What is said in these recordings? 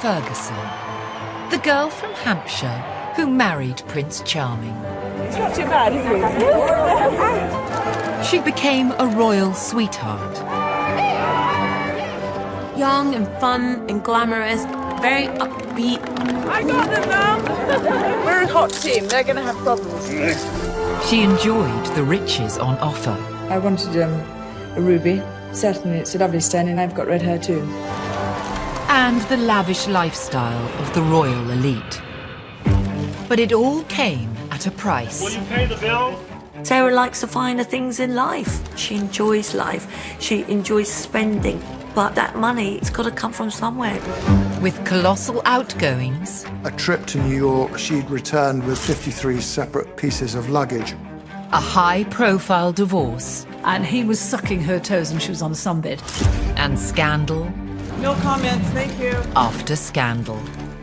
Ferguson, the girl from Hampshire who married Prince Charming. It's not too bad, is it? She became a royal sweetheart. Young and fun and glamorous, very upbeat. I got them now. We're a hot team. They're going to have problems. She enjoyed the riches on offer. I wanted a ruby. Certainly, it's a lovely stone, and I've got red hair too. And the lavish lifestyle of the royal elite. But it all came at a price. Will you pay the bill? Sarah likes the finer things in life. She enjoys life. She enjoys spending. But that money, it's got to come from somewhere. With colossal outgoings. A trip to New York, she'd returned with 53 separate pieces of luggage. A high-profile divorce. And he was sucking her toes and she was on a sunbed. And scandal. No comments, thank you. After scandal.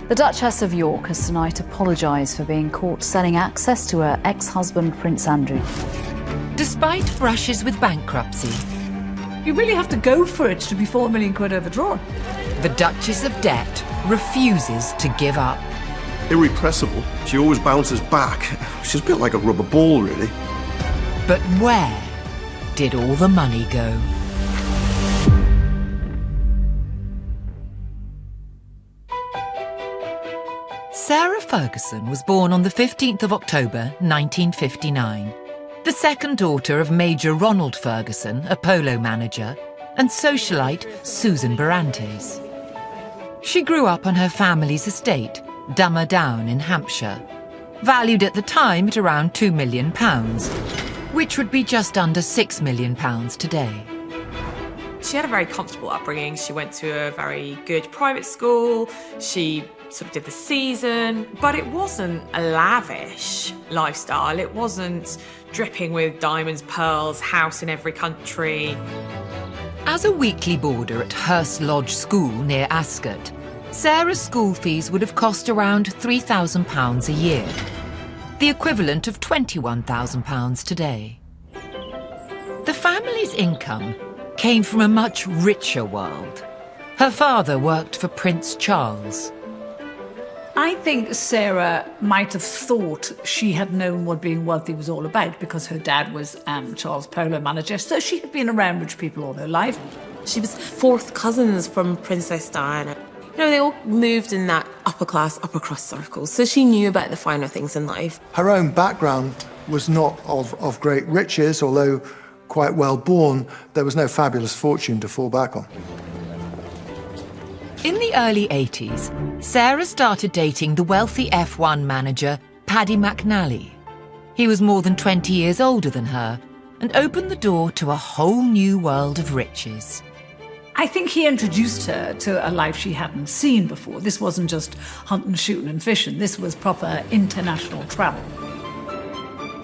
The Duchess of York has tonight apologised for being caught selling access to her ex-husband, Prince Andrew. Despite brushes with bankruptcy, You really have to go for it to be £4 million overdrawn. the Duchess of Debt refuses to give up. Irrepressible. She always bounces back. She's a bit like a rubber ball, really. But where did all the money go? Sarah Ferguson was born on the 15th of October, 1959. The second daughter of Major Ronald Ferguson, a polo manager, and socialite Susan Barantes. She grew up on her family's estate, Dummer Down in Hampshire, valued at the time at around £2 million, which would be just under £6 million today. She had a very comfortable upbringing. She went to a very good private school. She sort of did the season, but it wasn't a lavish lifestyle. It wasn't dripping with diamonds, pearls, house in every country. As a weekly boarder at Hurst Lodge School near Ascot, Sarah's school fees would have cost around £3,000 a year, the equivalent of £21,000 today. The family's income came from a much richer world. Her father worked for Prince Charles. I think Sarah might have thought she had known what being wealthy was all about because her dad was Charles' polo manager, so she had been around rich people all her life. She was fourth cousins from Princess Diana. You know, they all moved in that upper class, upper crust circle, so she knew about the finer things in life. Her own background was not of great riches, although quite well born. There was no fabulous fortune to fall back on. In the early 80s, Sarah started dating the wealthy F1 manager, Paddy McNally. He was more than 20 years older than her and opened the door to a whole new world of riches. I think he introduced her to a life she hadn't seen before. This wasn't just hunting, shooting and fishing. This was proper international travel.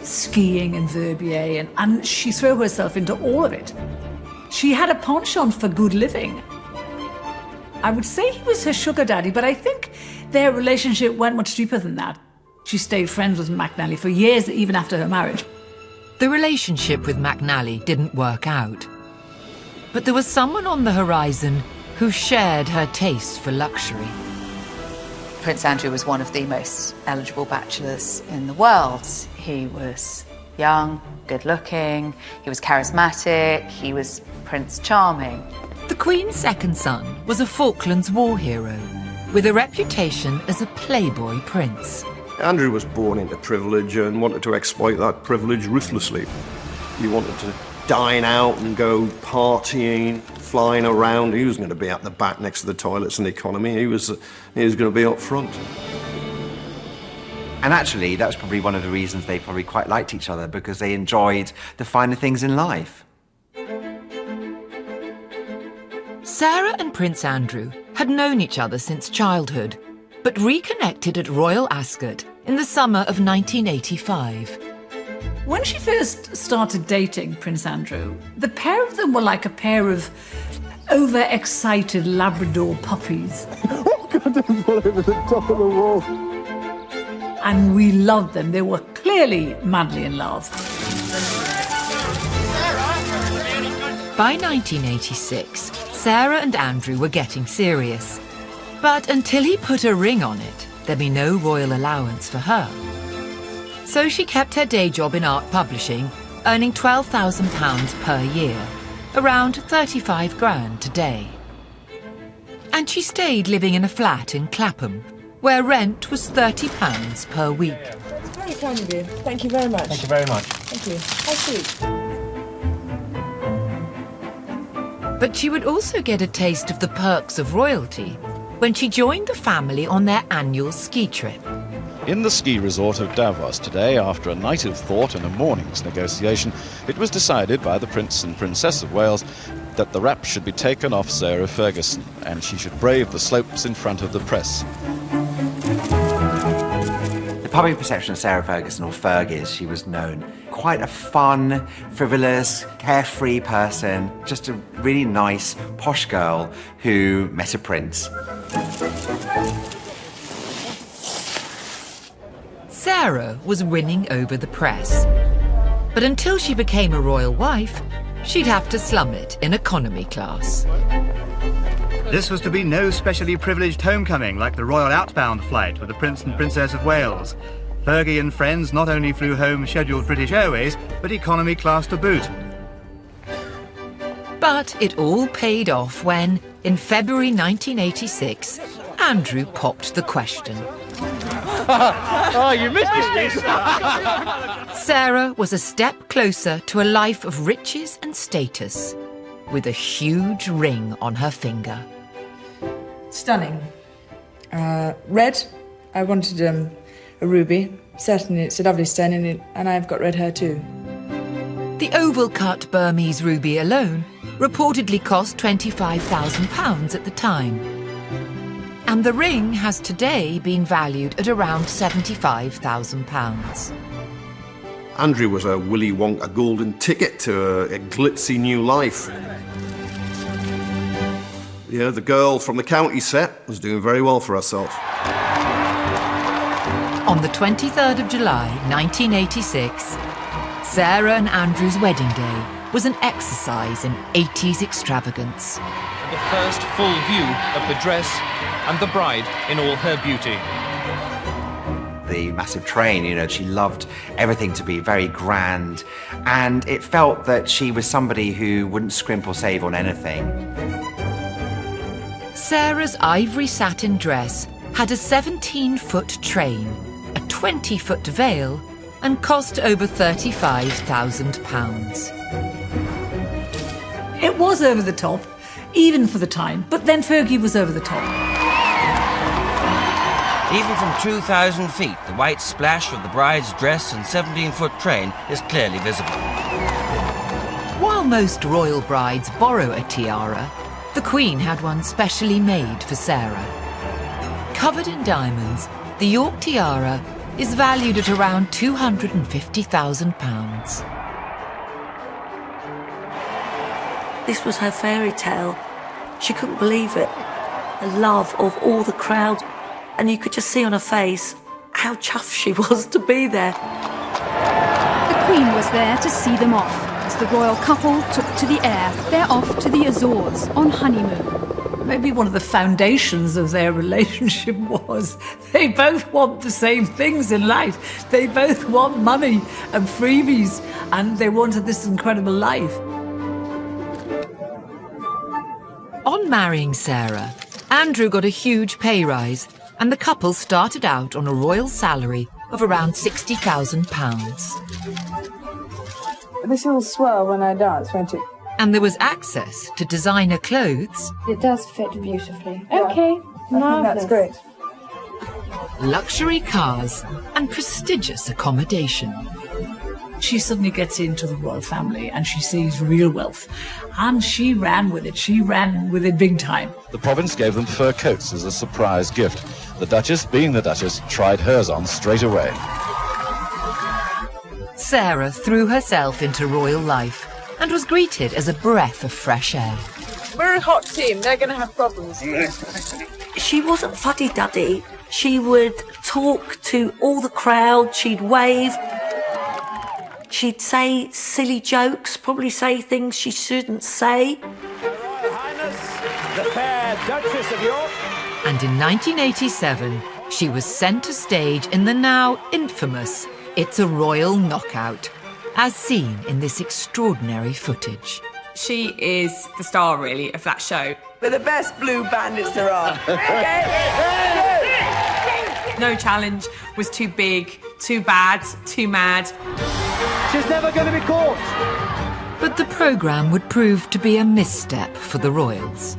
Skiing and Verbier, and she threw herself into all of it. She had a penchant for good living. I would say he was her sugar daddy, but I think their relationship went much deeper than that. She stayed friends with McNally for years, even after her marriage. The relationship with McNally didn't work out. But there was someone on the horizon who shared her taste for luxury. Prince Andrew was one of the most eligible bachelors in the world. He was young, good-looking, he was charismatic, he was Prince Charming. The Queen's second son was a Falklands War hero, with a reputation as a playboy prince. Andrew was born into privilege and wanted to exploit that privilege ruthlessly. He wanted to dine out and go partying, flying around. He was going to be at the back next to the toilets and economy. He was going to be up front. And actually, that was probably one of the reasons they probably quite liked each other, because they enjoyed the finer things in life. Sarah and Prince Andrew had known each other since childhood, but reconnected at Royal Ascot in the summer of 1985. When she first started dating Prince Andrew, the pair of them were like a pair of overexcited Labrador puppies. Oh, God, don't fall over the top of the wall. And we loved them. They were clearly madly in love. By 1986, Sarah and Andrew were getting serious. But until he put a ring on it, there'd be no royal allowance for her. So she kept her day job in art publishing, earning £12,000 per year, around 35 grand today. And she stayed living in a flat in Clapham, where rent was £30 per week. That's very kind of you. Thank you very much. Thank you very much. Thank you. How sweet. But she would also get a taste of the perks of royalty when she joined the family on their annual ski trip. In the ski resort of Davos today, after a night of thought and a morning's negotiation, it was decided by the Prince and Princess of Wales that the wrap should be taken off Sarah Ferguson and she should brave the slopes in front of the press. The public perception of Sarah Ferguson, or Ferg, is she was known quite a fun, frivolous, carefree person, just a really nice, posh girl who met a prince. Sarah was winning over the press. But until she became a royal wife, she'd have to slum it in economy class. This was to be no specially privileged homecoming like the royal outbound flight with the Prince and Princess of Wales. Fergie and friends not only flew home scheduled British Airways, but economy class to boot. But it all paid off when, in February 1986, Andrew popped the question. Oh, you missed it! Sarah was a step closer to a life of riches and status, with a huge ring on her finger. Stunning. Red. I wanted a ruby. Certainly, it's a lovely stone, and I've got red hair too. The oval-cut Burmese ruby alone reportedly cost £25,000 at the time. And the ring has today been valued at around £75,000. Andrew was a Willy Wonka golden ticket to a glitzy new life. Yeah, the girl from the county set was doing very well for herself. On the 23rd of July, 1986, Sarah and Andrew's wedding day was an exercise in 80s extravagance. The first full view of the dress and the bride in all her beauty. The massive train, you know, she loved everything to be very grand, and it felt that she was somebody who wouldn't scrimp or save on anything. Sarah's ivory satin dress had a 17-foot train, a 20-foot veil, and cost over £35,000. It was over the top, even for the time, but then Fergie was over the top. Even from 2,000 feet, the white splash of the bride's dress and 17-foot train is clearly visible. While most royal brides borrow a tiara, the Queen had one specially made for Sarah. Covered in diamonds, the York tiara is valued at around £250,000. This was her fairy tale. She couldn't believe it. The love of all the crowd. And you could just see on her face how chuffed she was to be there. The Queen was there to see them off, as the royal couple took to the air. They're off to the Azores on honeymoon. Maybe one of the foundations of their relationship was they both want the same things in life. They both want money and freebies, and they wanted this incredible life. On marrying Sarah, Andrew got a huge pay rise, and the couple started out on a royal salary of around £60,000. This will swirl when I dance, won't it? And there was access to designer clothes. It does fit beautifully. Yeah. Okay, I think that's great. Luxury cars and prestigious accommodation. She suddenly gets into the royal family and she sees real wealth. And she ran with it. She ran with it big time. The province gave them fur coats as a surprise gift. The Duchess, being the Duchess, tried hers on straight away. Sarah threw herself into royal life and was greeted as a breath of fresh air. We're a hot team. They're going to have problems. She wasn't fuddy-duddy. She would talk to all the crowd. She'd wave. She'd say silly jokes, probably say things she shouldn't say. Her Royal Highness, the fair Duchess of York. And in 1987, she was centre stage in the now infamous It's a Royal Knockout, as seen in this extraordinary footage. She is the star, really, of that show. We're the best blue bandits there are. No challenge was too big, too bad, too mad. She's never going to be caught. But the programme would prove to be a misstep for the royals.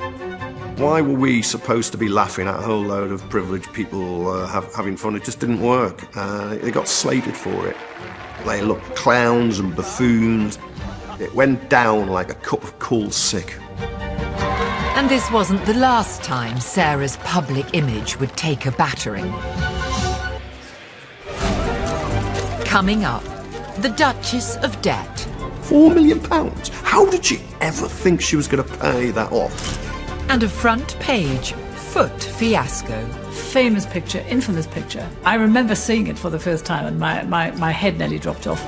Why were we supposed to be laughing at a whole load of privileged people having fun? It just didn't work. They got slated for it. They looked clowns and buffoons. It went down like a cup of cold sick. And this wasn't the last time Sarah's public image would take a battering. Coming up, the Duchess of Debt. £4 million? How did she ever think she was going to pay that off? And a front page foot fiasco. Famous picture, infamous picture. I remember seeing it for the first time and my head nearly dropped off.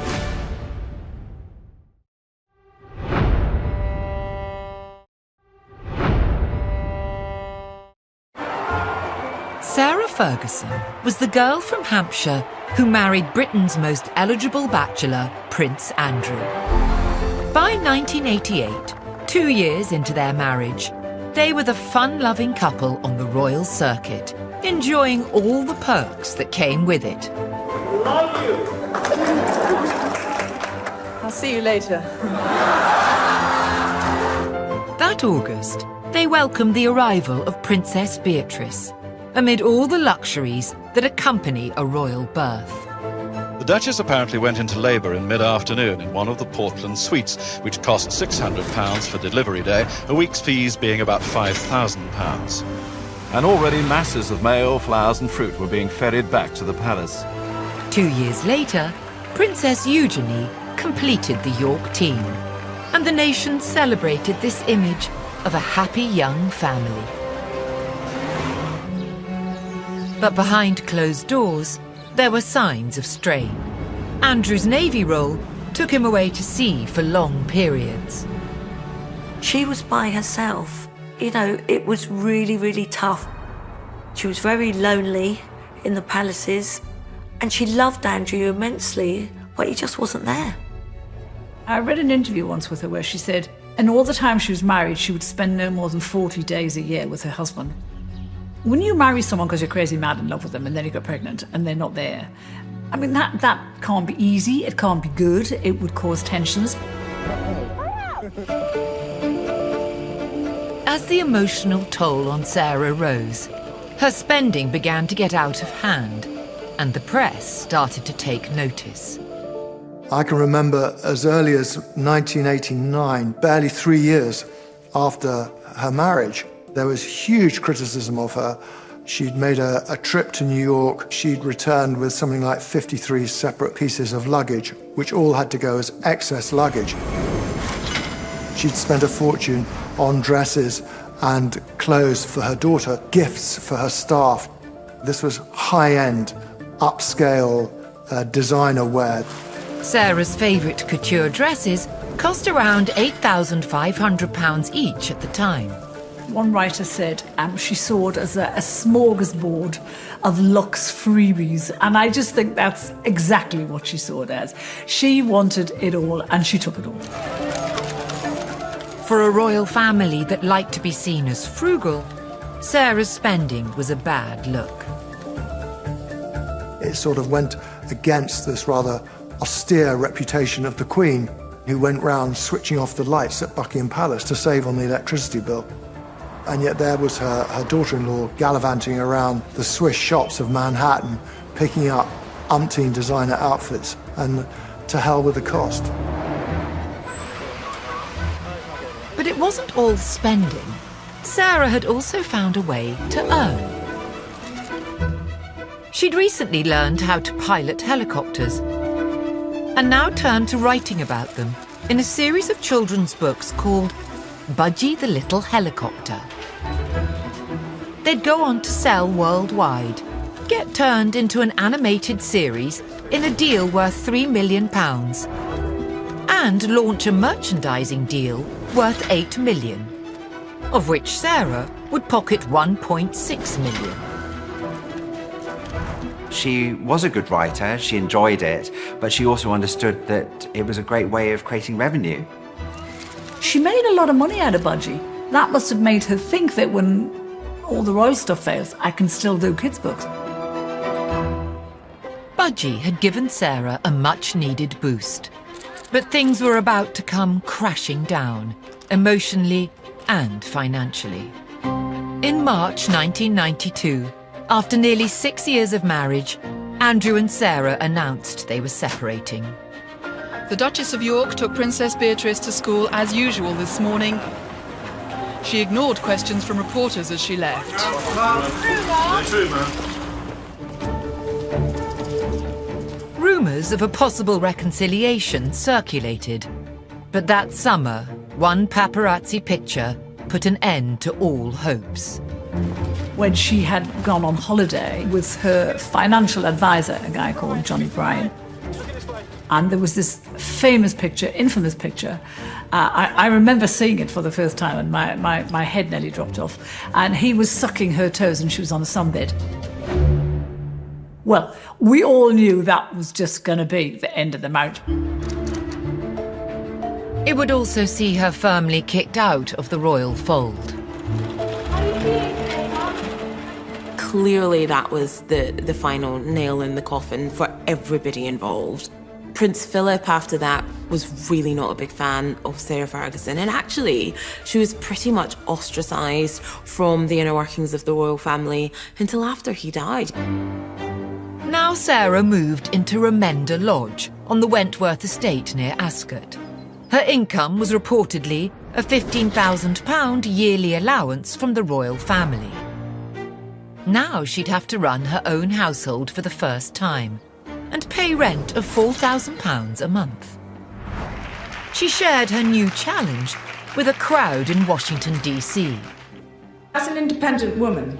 Sarah Ferguson was the girl from Hampshire who married Britain's most eligible bachelor, Prince Andrew. By 1988, 2 years into their marriage, they were the fun-loving couple on the royal circuit, enjoying all the perks that came with it. Love you. I'll see you later. That August, they welcomed the arrival of Princess Beatrice, amid all the luxuries that accompany a royal birth. The Duchess apparently went into labour in mid-afternoon in one of the Portland suites, which cost £600 for delivery day, a week's fees being about £5,000. And already masses of mail, flowers and fruit were being ferried back to the palace. 2 years later, Princess Eugenie completed the York team, and the nation celebrated this image of a happy young family. But behind closed doors, there were signs of strain. Andrew's Navy role took him away to sea for long periods. She was by herself. You know, it was really, really tough. She was very lonely in the palaces, and she loved Andrew immensely, but he just wasn't there. I read an interview once with her where she said, in all the time she was married, she would spend no more than 40 days a year with her husband. When you marry someone because you're crazy mad in love with them and then you get pregnant and they're not there, I mean, that can't be easy, it can't be good, it would cause tensions. As the emotional toll on Sarah rose, her spending began to get out of hand, and the press started to take notice. I can remember as early as 1989, barely 3 years after her marriage, there was huge criticism of her. She'd made a trip to New York. She'd returned with something like 53 separate pieces of luggage, which all had to go as excess luggage. She'd spent a fortune on dresses and clothes for her daughter, gifts for her staff. This was high-end, upscale designer wear. Sarah's favourite couture dresses cost around £8,500 each at the time. One writer said she saw it as a smorgasbord of luxe freebies, and I just think that's exactly what she saw it as. She wanted it all, and she took it all. For a royal family that liked to be seen as frugal, Sarah's spending was a bad look. It sort of went against this rather austere reputation of the Queen, who went round switching off the lights at Buckingham Palace to save on the electricity bill. And yet there was her daughter-in-law gallivanting around the Swiss shops of Manhattan, picking up umpteen designer outfits, and to hell with the cost. But it wasn't all spending. Sarah had also found a way to earn. She'd recently learned how to pilot helicopters, and now turned to writing about them in a series of children's books called Budgie the Little Helicopter. They'd go on to sell worldwide, get turned into an animated series in a deal worth £3 million, and launch a merchandising deal worth £8 million. of which Sarah would pocket 1.6 million. She was a good writer, she enjoyed it, but she also understood that it was a great way of creating revenue. She made a lot of money out of Budgie. That must have made her think that when all the royal stuff fails, I can still do kids' books. Budgie had given Sarah a much-needed boost. But things were about to come crashing down, emotionally and financially. In March 1992, after nearly 6 years of marriage, Andrew and Sarah announced they were separating. The Duchess of York took Princess Beatrice to school as usual this morning. She ignored questions from reporters as she left. Rumours of a possible reconciliation circulated. But that summer, one paparazzi picture put an end to all hopes. When she had gone on holiday with her financial advisor, a guy called Johnny Bryan. And there was this famous picture, infamous picture. I remember seeing it for the first time and my head nearly dropped off. And he was sucking her toes and she was on a sunbed. Well, we all knew that was just going to be the end of the marriage. It would also see her firmly kicked out of the royal fold. Clearly that was the final nail in the coffin for everybody involved. Prince Philip, after that, was really not a big fan of Sarah Ferguson. And actually, she was pretty much ostracised from the inner workings of the royal family until after he died. Now Sarah moved into Remender Lodge on the Wentworth estate near Ascot. Her income was reportedly a £15,000 yearly allowance from the royal family. Now she'd have to run her own household for the first time and pay rent of £4,000 a month. She shared her new challenge with a crowd in Washington, D.C. As an independent woman,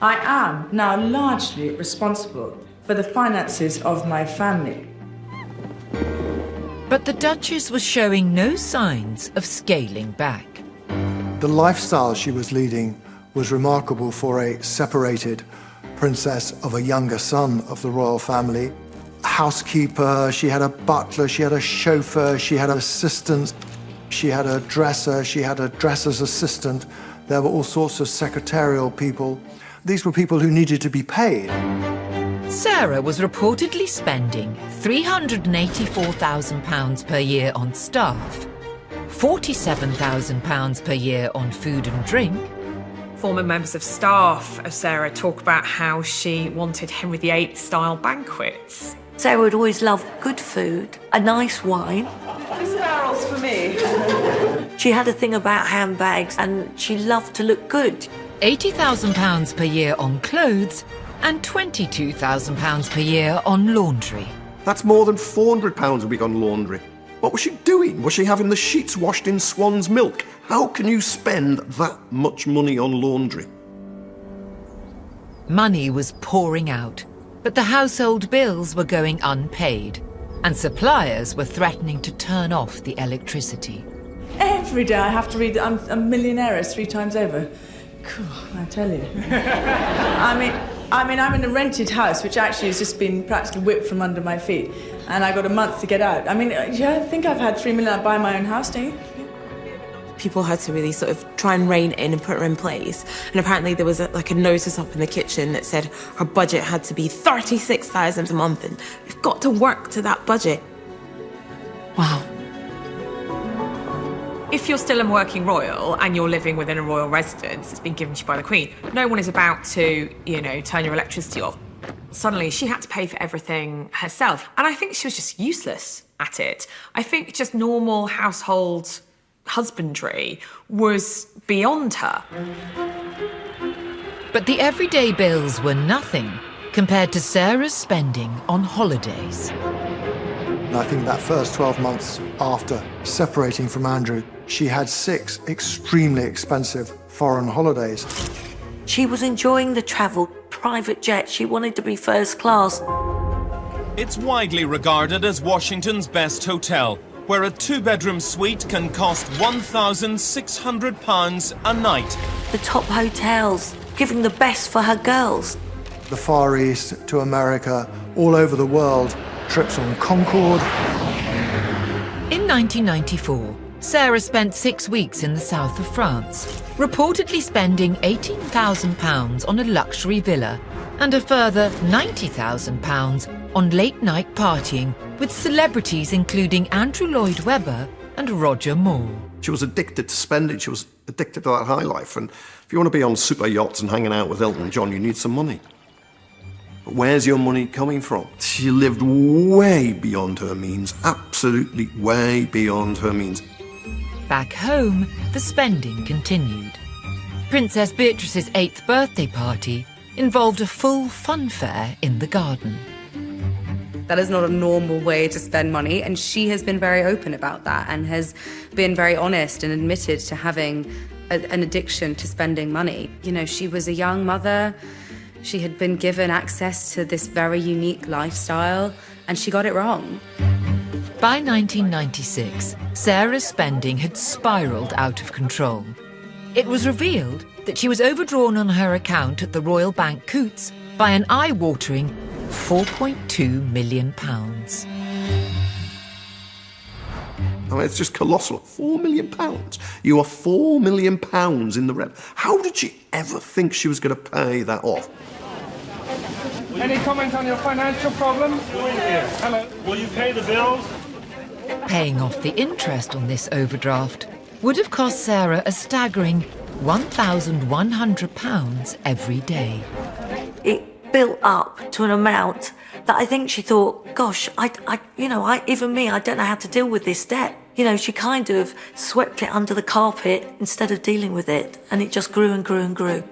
I am now largely responsible for the finances of my family. But the Duchess was showing no signs of scaling back. The lifestyle she was leading was remarkable for a separated princess of a younger son of the royal family. Housekeeper, she had a butler, she had a chauffeur, she had an assistant, she had a dresser, she had a dresser's assistant. There were all sorts of secretarial people. These were people who needed to be paid. Sarah was reportedly spending £384,000 per year on staff, £47,000 per year on food and drink. Former members of staff of Sarah talk about how she wanted Henry VIII-style banquets. Sarah would always love good food, a nice wine. This barrel's for me. She had a thing about handbags and she loved to look good. £80,000 per year on clothes and £22,000 per year on laundry. That's more than £400 a week on laundry. What was she doing? Was she having the sheets washed in swan's milk? How can you spend that much money on laundry? Money was pouring out, but the household bills were going unpaid, and suppliers were threatening to turn off the electricity. Every day I have to read I'm a millionaire 3 times over. Cool, I tell you. I mean, I'm in a rented house, which actually has just been practically whipped from under my feet, and I got a month to get out. I mean, yeah, I think I've had $3 million to buy my own house, don't you? People had to really sort of try and rein it in and put her in place. And apparently there was a notice up in the kitchen that said her budget had to be $36,000 a month, and we've got to work to that budget. Wow. If you're still a working royal and you're living within a royal residence that's been given to you by the Queen, no one is about to, turn your electricity off. Suddenly, she had to pay for everything herself. And I think she was just useless at it. I think just normal household husbandry was beyond her. But the everyday bills were nothing compared to Sarah's spending on holidays. And I think that first 12 months after separating from Andrew, she had 6 extremely expensive foreign holidays. She was enjoying the travel, private jet. She wanted to be first class. It's widely regarded as Washington's best hotel, where a two-bedroom suite can cost £1,600 a night. The top hotels, giving the best for her girls. The Far East, to America, all over the world, trips on Concorde. In 1994, Sarah spent 6 weeks in the south of France, reportedly spending £18,000 on a luxury villa and a further £90,000 on late-night partying with celebrities including Andrew Lloyd Webber and Roger Moore. She was addicted to spending. She was addicted to that high life. And if you want to be on super yachts and hanging out with Elton John, you need some money. But where's your money coming from? She lived way beyond her means, absolutely way beyond her means. Back home, the spending continued. Princess Beatrice's 8th birthday party involved a full fun fair in the garden. That is not a normal way to spend money, and she has been very open about that and has been very honest and admitted to having an addiction to spending money. You know, she was a young mother. She had been given access to this very unique lifestyle, and she got it wrong. By 1996, Sarah's spending had spiralled out of control. It was revealed that she was overdrawn on her account at the Royal Bank Coutts by an eye-watering £4.2 million. I mean, it's just colossal. £4 million. You are £4 million in the red. How did she ever think she was going to pay that off? Any comment on your financial problems? Hello. Will you pay the bills? Paying off the interest on this overdraft would have cost Sarah a staggering £1,100 every day. It built up to an amount that I think she thought, gosh, even me, I don't know how to deal with this debt. You know, she kind of swept it under the carpet instead of dealing with it, and it just grew and grew and grew.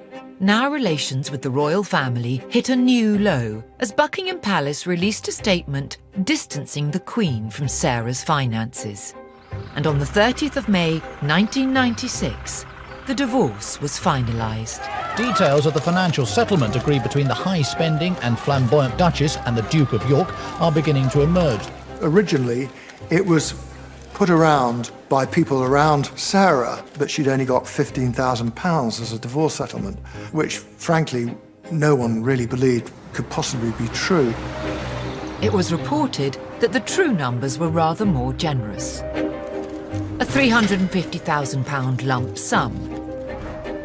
Now relations with the royal family hit a new low as Buckingham Palace released a statement distancing the Queen from Sarah's finances. And on the 30th of May 1996, the divorce was finalised. Details of the financial settlement agreed between the high-spending and flamboyant Duchess and the Duke of York are beginning to emerge. Originally, it was put around by people around Sarah that she'd only got £15,000 as a divorce settlement, which, frankly, no one really believed could possibly be true. It was reported that the true numbers were rather more generous. A £350,000 lump sum,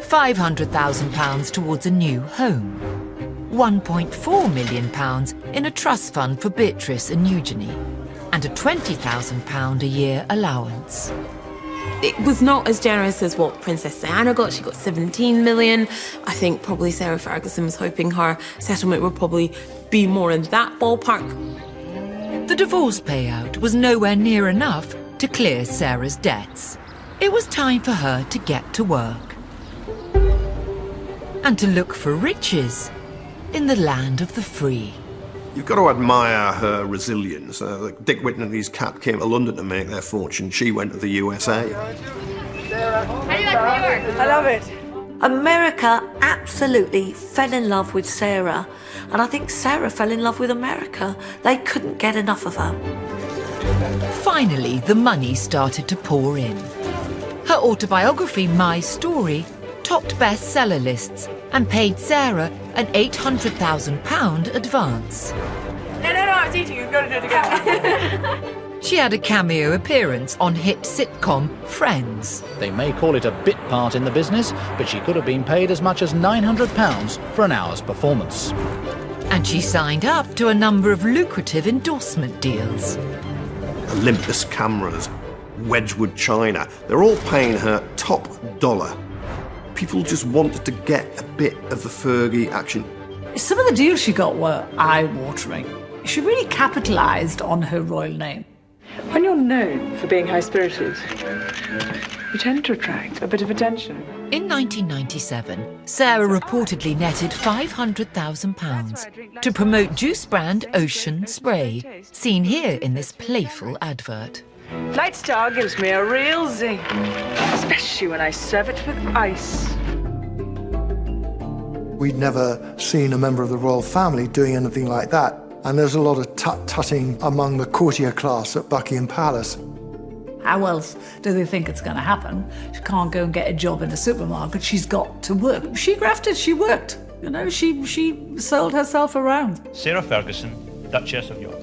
£500,000 towards a new home, £1.4 million in a trust fund for Beatrice and Eugenie, and a £20,000 a year allowance. It was not as generous as what Princess Diana got. She got 17 million. I think probably Sarah Ferguson was hoping her settlement would probably be more in that ballpark. The divorce payout was nowhere near enough to clear Sarah's debts. It was time for her to get to work and to look for riches in the land of the free. You've got to admire her resilience. Dick Whitney and his cat came to London to make their fortune. She went to the USA. How do you like New York? I love it. America absolutely fell in love with Sarah, and I think Sarah fell in love with America. They couldn't get enough of her. Finally, the money started to pour in. Her autobiography, My Story, topped bestseller lists and paid Sarah an £800,000 advance. No, I was eating. You've got to do it again. She had a cameo appearance on hit sitcom Friends. They may call it a bit part in the business, but she could have been paid as much as £900 for an hour's performance. And she signed up to a number of lucrative endorsement deals. Olympus cameras, Wedgwood china, they're all paying her top dollar. People just wanted to get a bit of the Fergie action. Some of the deals she got were eye-watering. She really capitalised on her royal name. When you're known for being high-spirited, you tend to attract a bit of attention. In 1997, Sarah reportedly netted £500,000 to promote juice brand Ocean Spray, seen here in this playful advert. Night Star gives me a real zing, especially when I serve it with ice. We'd never seen a member of the royal family doing anything like that. And there's a lot of tut-tutting among the courtier class at Buckingham Palace. How else do they think it's going to happen? She can't go and get a job in a supermarket. She's got to work. She grafted, she worked. You know, she sold herself around. Sarah Ferguson, Duchess of York.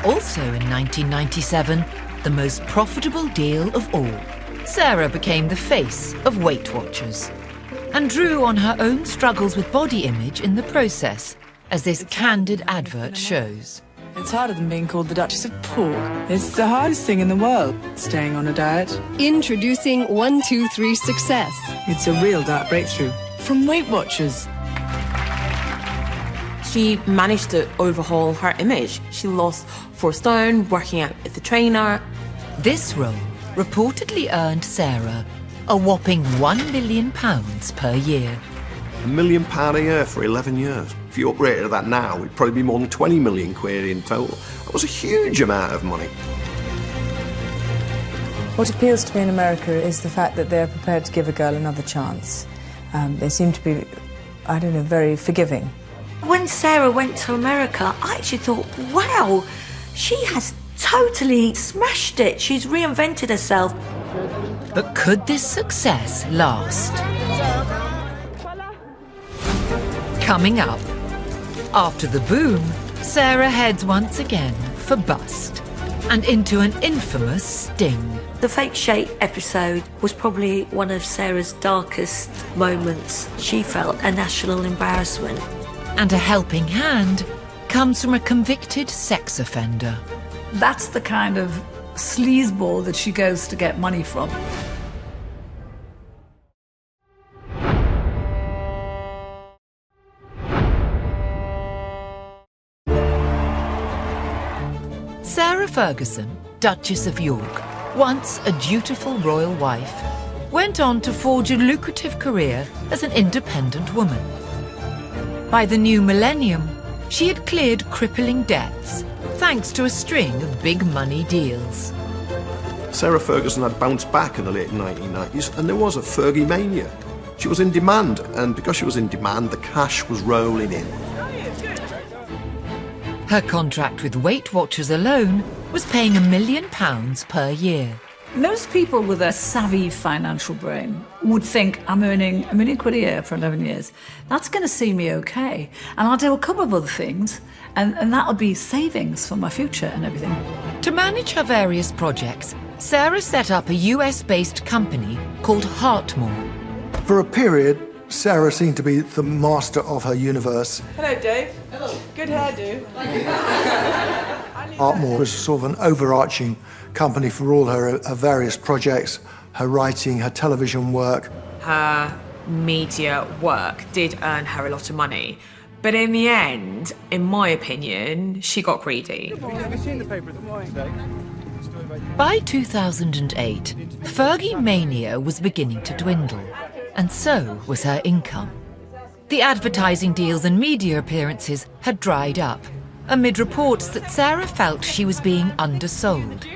Also in 1997, the most profitable deal of all, Sarah became the face of Weight Watchers and drew on her own struggles with body image in the process, as this candid advert shows. It's harder than being called the Duchess of Pork. It's the hardest thing in the world, staying on a diet. Introducing 1-2-3 Success. It's a real diet breakthrough from Weight Watchers. She managed to overhaul her image. She lost 4 stone working out with the trainer. This role reportedly earned Sarah a whopping £1 million per year. £1 million a year for 11 years. If you uprated that now, it'd probably be more than 20 million quid in total. That was a huge amount of money. What appeals to me in America is the fact that they're prepared to give a girl another chance. They seem to be, I don't know, very forgiving. When Sarah went to America, I actually thought, wow, she has totally smashed it. She's reinvented herself. But could this success last? Coming up, after the boom, Sarah heads once again for bust and into an infamous sting. The fake shape episode was probably one of Sarah's darkest moments. She felt a national embarrassment. And a helping hand comes from a convicted sex offender. That's the kind of sleazeball that she goes to get money from. Sarah Ferguson, Duchess of York, once a dutiful royal wife, went on to forge a lucrative career as an independent woman. By the new millennium, she had cleared crippling debts thanks to a string of big money deals. Sarah Ferguson had bounced back in the late 1990s, and there was a Fergie mania. She was in demand, and because she was in demand, the cash was rolling in. Her contract with Weight Watchers alone was paying £1 million per year. Most people with a savvy financial brain would think, I'm earning £1 million a year for 11 years. That's going to see me okay. And I'll do a couple of other things, and that'll be savings for my future and everything. To manage her various projects, Sarah set up a US-based company called Hartmore. For a period, Sarah seemed to be the master of her universe. Hello, Dave. Hello. Good hairdo. Hartmore was sort of an overarching company for all her various projects, her writing, her television work. Her media work did earn her a lot of money. But in the end, in my opinion, she got greedy. Have you seen the paper this morning, Dave? By 2008, Fergie mania was beginning to dwindle, and so was her income. The advertising deals and media appearances had dried up, amid reports that Sarah felt she was being undersold.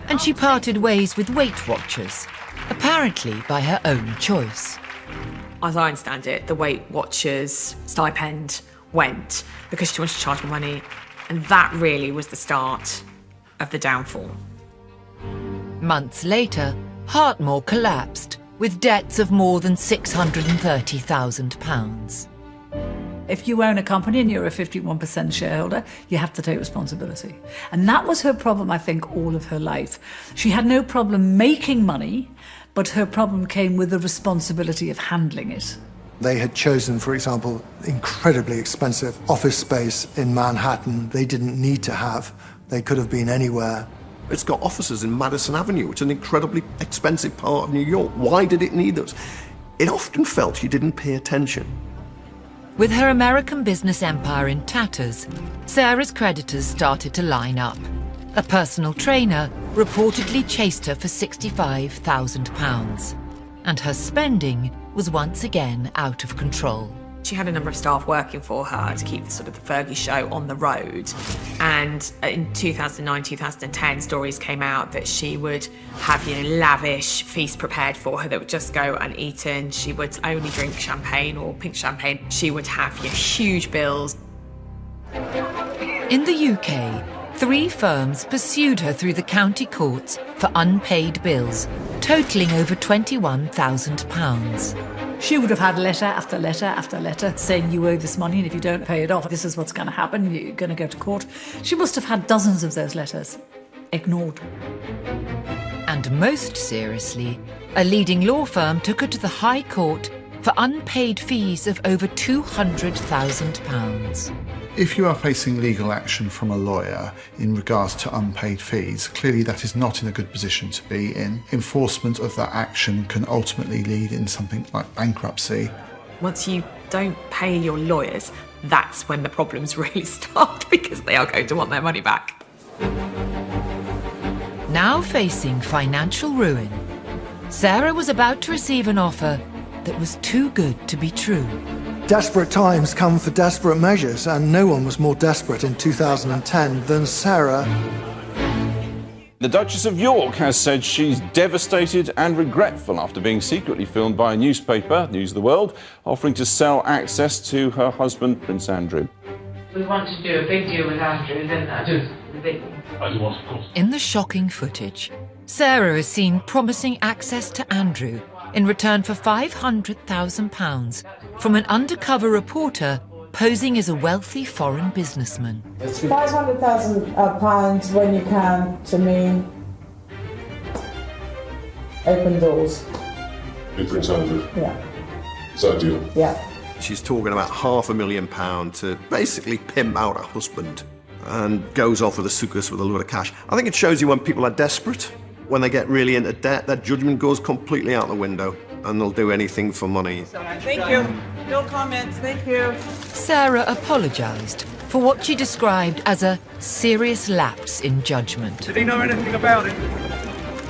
And she parted ways with Weight Watchers, apparently by her own choice. As I understand it, the Weight Watchers stipend went because she wanted to charge more money, and that really was the start of the downfall. Months later, Hartmore collapsed, with debts of more than £630,000. If you own a company and you're a 51% shareholder, you have to take responsibility. And that was her problem, I think, all of her life. She had no problem making money, but her problem came with the responsibility of handling it. They had chosen, for example, incredibly expensive office space in Manhattan they didn't need to have. They could have been anywhere. It's got offices in Madison Avenue. It's an incredibly expensive part of New York. Why did it need those? It often felt she didn't pay attention. With her American business empire in tatters, Sarah's creditors started to line up. A personal trainer reportedly chased her for £65,000, and her spending was once again out of control. She had a number of staff working for her to keep the Fergie show on the road. And in 2009, 2010, stories came out that she would have, lavish feasts prepared for her that would just go uneaten. She would only drink champagne or pink champagne. She would have huge bills. In the UK, 3 firms pursued her through the county courts for unpaid bills, totalling over £21,000. She would have had letter after letter after letter saying you owe this money and if you don't pay it off, this is what's going to happen, you're going to go to court. She must have had dozens of those letters ignored. And most seriously, a leading law firm took her to the High Court for unpaid fees of over £200,000. If you are facing legal action from a lawyer in regards to unpaid fees, clearly that is not in a good position to be in. Enforcement of that action can ultimately lead in something like bankruptcy. Once you don't pay your lawyers, that's when the problems really start, because they are going to want their money back. Now facing financial ruin, Sarah was about to receive an offer that was too good to be true. Desperate times come for desperate measures, and no one was more desperate in 2010 than Sarah. The Duchess of York has said she's devastated and regretful after being secretly filmed by a newspaper, News of the World, offering to sell access to her husband, Prince Andrew. We want to do a big deal with Andrew, then that is the big one. I do want, of course. In the shocking footage, Sarah is seen promising access to Andrew in return for £500,000 from an undercover reporter posing as a wealthy foreign businessman. £500,000 when you can, to me, open doors. In Prince Andrew? Yeah. Is that a deal? Yeah. She's talking about £500,000 to basically pimp out her husband and goes off with a suitcase with a load of cash. I think it shows you when people are desperate. When they get really into debt, their judgment goes completely out the window and they'll do anything for money. Thank you. No comments, thank you. Sarah apologised for what she described as a serious lapse in judgment. Did he know anything about it?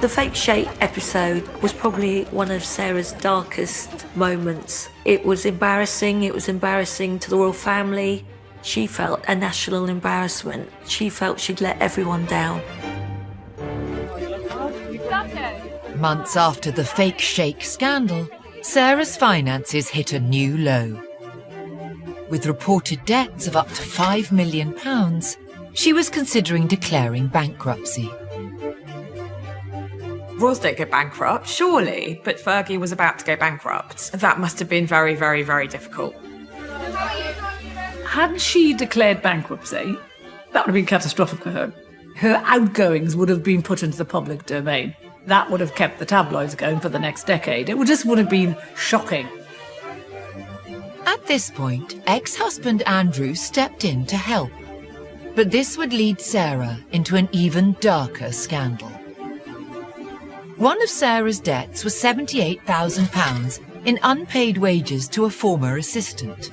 The fake shake episode was probably one of Sarah's darkest moments. It was embarrassing to the royal family. She felt a national embarrassment. She felt she'd let everyone down. Months after the fake shake scandal, Sarah's finances hit a new low. With reported debts of up to £5 million, she was considering declaring bankruptcy. Royals don't go bankrupt, surely, but Fergie was about to go bankrupt. That must have been very, very, very difficult. Had she declared bankruptcy, that would have been catastrophic for her. Her outgoings would have been put into the public domain. That would have kept the tabloids going for the next decade. It would have been shocking. At this point, ex-husband Andrew stepped in to help. But this would lead Sarah into an even darker scandal. One of Sarah's debts was £78,000 in unpaid wages to a former assistant.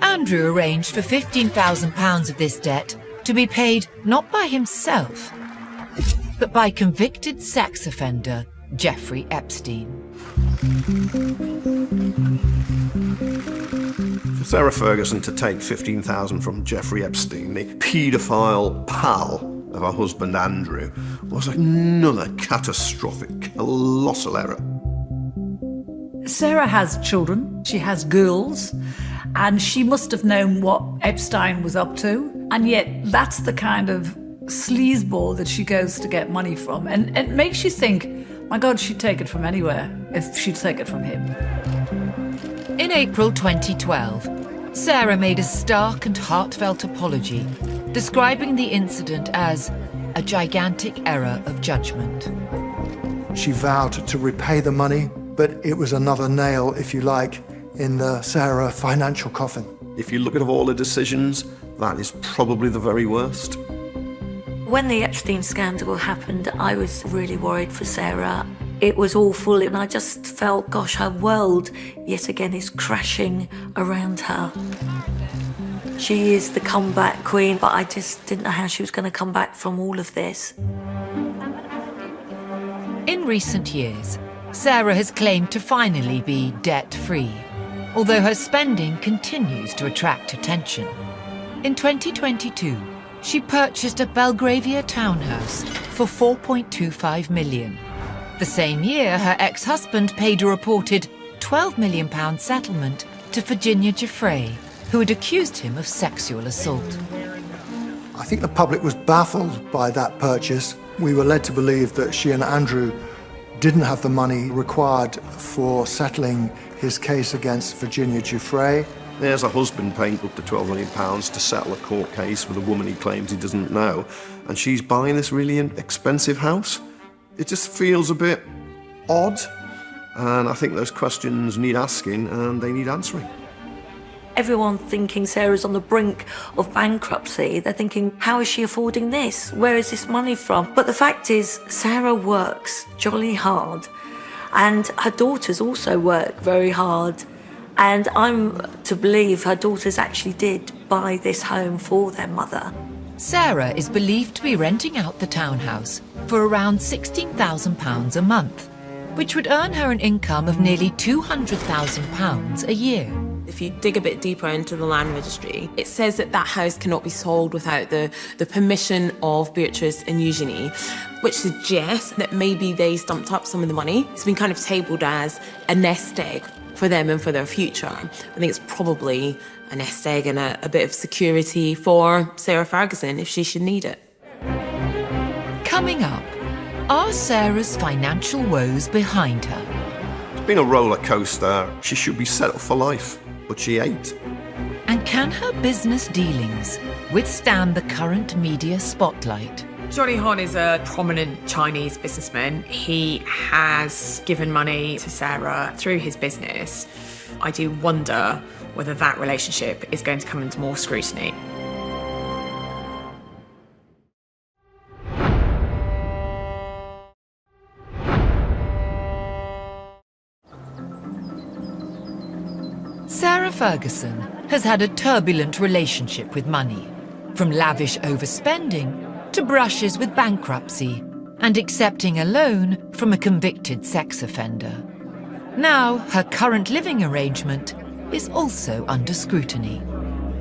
Andrew arranged for £15,000 of this debt to be paid not by himself, but by convicted sex offender Jeffrey Epstein. For Sarah Ferguson to take £15,000 from Jeffrey Epstein, the paedophile pal of her husband Andrew, was another catastrophic, colossal error. Sarah has children, she has girls, and she must have known what Epstein was up to, and yet that's the kind of sleazeball that she goes to get money from, and it makes you think, my God, she'd take it from anywhere if she'd take it from him. In April 2012, Sarah made a stark and heartfelt apology, describing the incident as a gigantic error of judgment. She vowed to repay the money, but it was another nail, if you like, in the Sarah financial coffin. If you look at all the decisions, that is probably the very worst. When the Epstein scandal happened, I was really worried for Sarah. It was awful, and I just felt, gosh, her world yet again is crashing around her. She is the comeback queen, but I just didn't know how she was going to come back from all of this. In recent years, Sarah has claimed to finally be debt-free, although her spending continues to attract attention. In 2022, she purchased a Belgravia townhouse for £4.25 million. The same year, her ex-husband paid a reported £12 million settlement to Virginia Giuffre, who had accused him of sexual assault. I think the public was baffled by that purchase. We were led to believe that she and Andrew didn't have the money required for settling his case against Virginia Giuffre. There's a husband paying up to £12 million to settle a court case with a woman he claims he doesn't know, and she's buying this really expensive house. It just feels a bit odd, and I think those questions need asking and they need answering. Everyone thinking Sarah's on the brink of bankruptcy. They're thinking, how is she affording this? Where is this money from? But the fact is, Sarah works jolly hard, and her daughters also work very hard. And I'm to believe her daughters actually did buy this home for their mother. Sarah is believed to be renting out the townhouse for around £16,000 a month, which would earn her an income of nearly £200,000 a year. If you dig a bit deeper into the land registry, it says that that house cannot be sold without the permission of Beatrice and Eugenie, which suggests that maybe they stumped up some of the money. It's been kind of tabled as a nest egg for them and for their future. I think it's probably a nest egg and a bit of security for Sarah Ferguson if she should need it. Coming up, are Sarah's financial woes behind her? It's been a roller coaster. She should be set up for life, but she ain't. And can her business dealings withstand the current media spotlight? Johnny Han is a prominent Chinese businessman. He has given money to Sarah through his business. I do wonder whether that relationship is going to come into more scrutiny. Sarah Ferguson has had a turbulent relationship with money, from lavish overspending to brushes with bankruptcy and accepting a loan from a convicted sex offender. Now, her current living arrangement is also under scrutiny.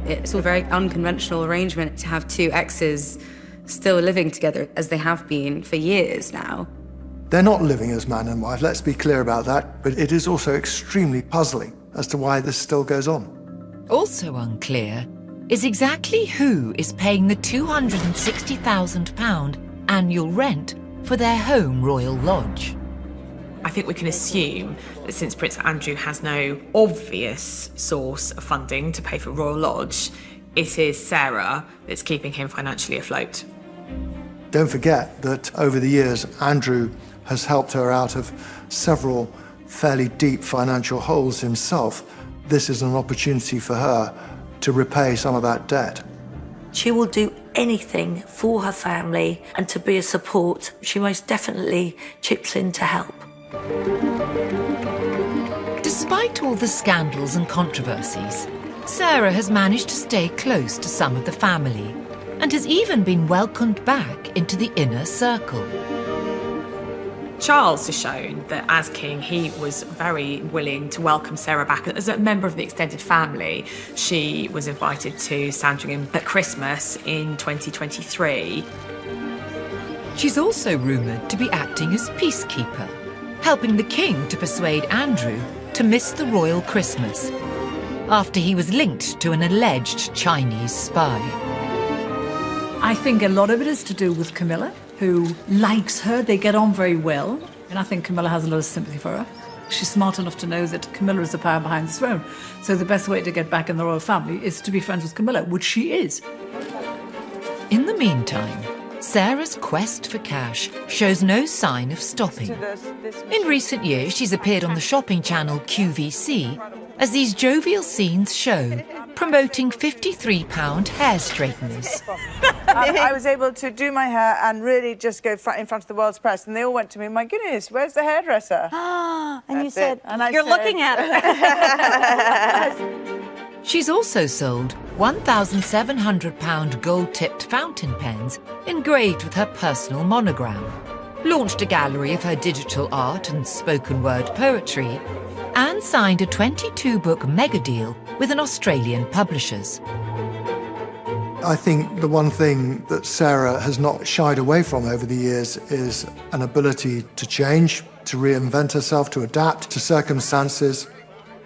It's a very unconventional arrangement to have two exes still living together, as they have been for years now. They're not living as man and wife, let's be clear about that, but it is also extremely puzzling as to why this still goes on. Also unclear is exactly who is paying the £260,000 annual rent for their home Royal Lodge. I think we can assume that since Prince Andrew has no obvious source of funding to pay for Royal Lodge, it is Sarah that's keeping him financially afloat. Don't forget that over the years, Andrew has helped her out of several fairly deep financial holes himself. This is an opportunity for her to repay some of that debt. She will do anything for her family, and to be a support, she most definitely chips in to help. Despite all the scandals and controversies, Sarah has managed to stay close to some of the family and has even been welcomed back into the inner circle. Charles has shown that as king, he was very willing to welcome Sarah back. As a member of the extended family, she was invited to Sandringham at Christmas in 2023. She's also rumoured to be acting as peacekeeper, helping the king to persuade Andrew to miss the royal Christmas after he was linked to an alleged Chinese spy. I think a lot of it is to do with Camilla, who likes her. They get on very well. And I think Camilla has a lot of sympathy for her. She's smart enough to know that Camilla is the power behind the throne. So the best way to get back in the royal family is to be friends with Camilla, which she is. In the meantime, Sarah's quest for cash shows no sign of stopping. In recent years, she's appeared on the shopping channel QVC as these jovial scenes show, promoting £53 hair straighteners. I was able to do my hair and really just go in front of the world's press, and they all went to me, my goodness, where's the hairdresser? Ah, and That's you said, it. And I you're said, looking at it. She's also sold £1,700 gold-tipped fountain pens engraved with her personal monogram, launched a gallery of her digital art and spoken word poetry, and signed a 22-book mega deal with an Australian publishers. I think the one thing that Sarah has not shied away from over the years is an ability to change, to reinvent herself, to adapt to circumstances.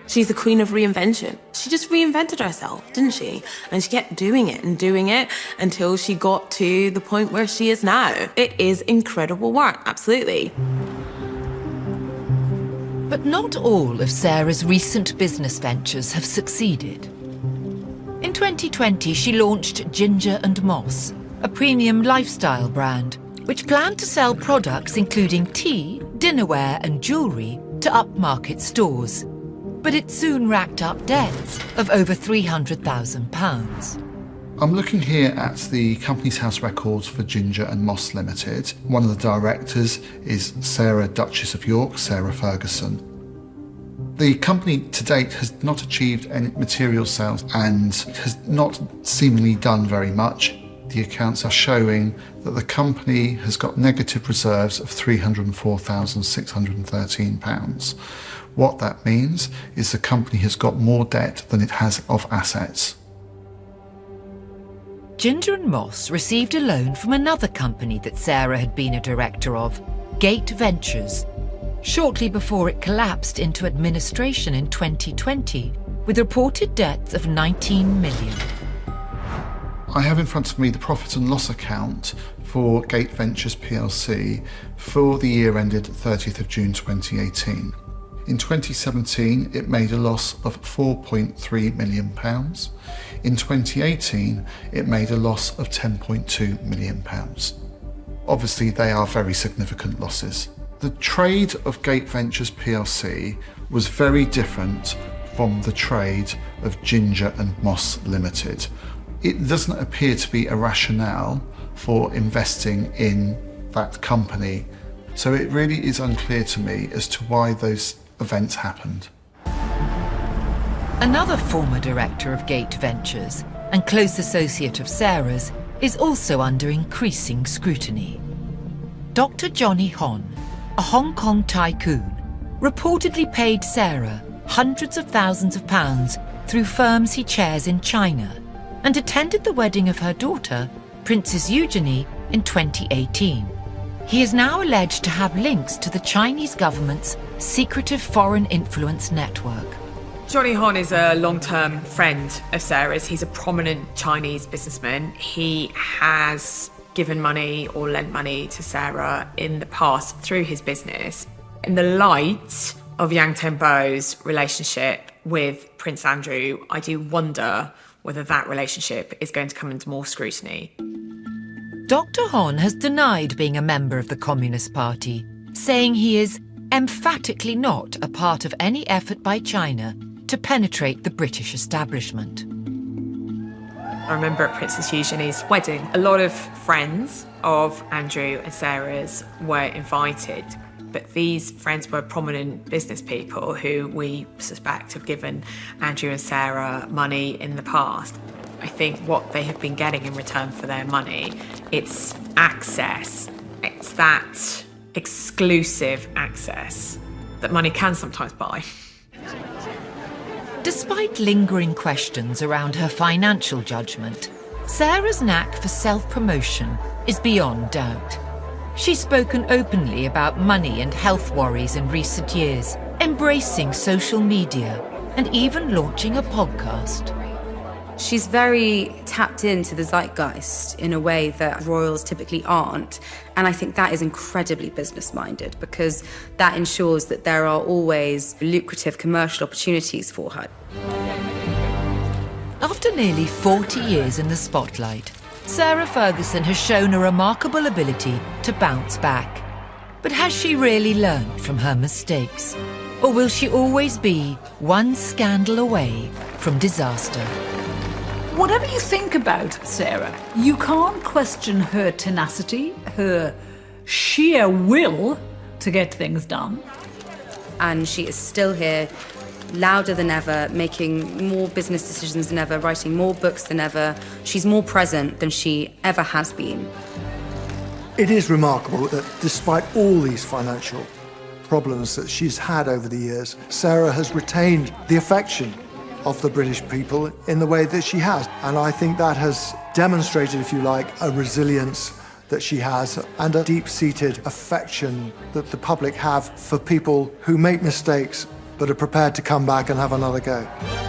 She's the queen of reinvention. She just reinvented herself, didn't she? And she kept doing it until she got to the point where she is now. It is incredible work, absolutely. But not all of Sarah's recent business ventures have succeeded. In 2020, she launched Ginger & Moss, a premium lifestyle brand, which planned to sell products including tea, dinnerware and jewellery to upmarket stores. But it soon racked up debts of over £300,000. I'm looking here at the Company's House records for Ginger & Moss Limited. One of the directors is Sarah, Duchess of York, Sarah Ferguson. The company to date has not achieved any material sales and has not seemingly done very much. The accounts are showing that the company has got negative reserves of £304,613. What that means is the company has got more debt than it has of assets. Ginger & Moss received a loan from another company that Sarah had been a director of, Gate Ventures, shortly before it collapsed into administration in 2020, with reported debts of £19 million. I have in front of me the profit and loss account for Gate Ventures plc for the year ended 30th of June 2018. In 2017, it made a loss of £4.3 million. In 2018, it made a loss of £10.2 million. Obviously, they are very significant losses. The trade of Gate Ventures plc was very different from the trade of Ginger & Moss Limited. It doesn't appear to be a rationale for investing in that company. So it really is unclear to me as to why those events happened. Another former director of Gate Ventures and close associate of Sarah's is also under increasing scrutiny. Dr. Johnny Hon, a Hong Kong tycoon, reportedly paid Sarah hundreds of thousands of pounds through firms he chairs in China and attended the wedding of her daughter, Princess Eugenie, in 2018. He is now alleged to have links to the Chinese government's secretive foreign influence network. Johnny Hon is a long-term friend of Sarah's. He's a prominent Chinese businessman. He has given money or lent money to Sarah in the past through his business. In the light of Yang Tenbo's relationship with Prince Andrew, I do wonder whether that relationship is going to come into more scrutiny. Dr. Hon has denied being a member of the Communist Party, saying he is emphatically not a part of any effort by China to penetrate the British establishment. I remember at Princess Eugenie's wedding, a lot of friends of Andrew and Sarah's were invited, but these friends were prominent business people who we suspect have given Andrew and Sarah money in the past. I think what they have been getting in return for their money, it's access. It's that exclusive access that money can sometimes buy. Despite lingering questions around her financial judgment, Sarah's knack for self-promotion is beyond doubt. She's spoken openly about money and health worries in recent years, embracing social media and even launching a podcast. She's very tapped into the zeitgeist in a way that royals typically aren't. And I think that is incredibly business-minded because that ensures that there are always lucrative commercial opportunities for her. After nearly 40 years in the spotlight, Sarah Ferguson has shown a remarkable ability to bounce back. But has she really learned from her mistakes? Or will she always be one scandal away from disaster? Whatever you think about Sarah, you can't question her tenacity, her sheer will to get things done. And she is still here, louder than ever, making more business decisions than ever, writing more books than ever. She's more present than she ever has been. It is remarkable that despite all these financial problems that she's had over the years, Sarah has retained the affection of the British people in the way that she has. And I think that has demonstrated, if you like, a resilience that she has and a deep-seated affection that the public have for people who make mistakes but are prepared to come back and have another go.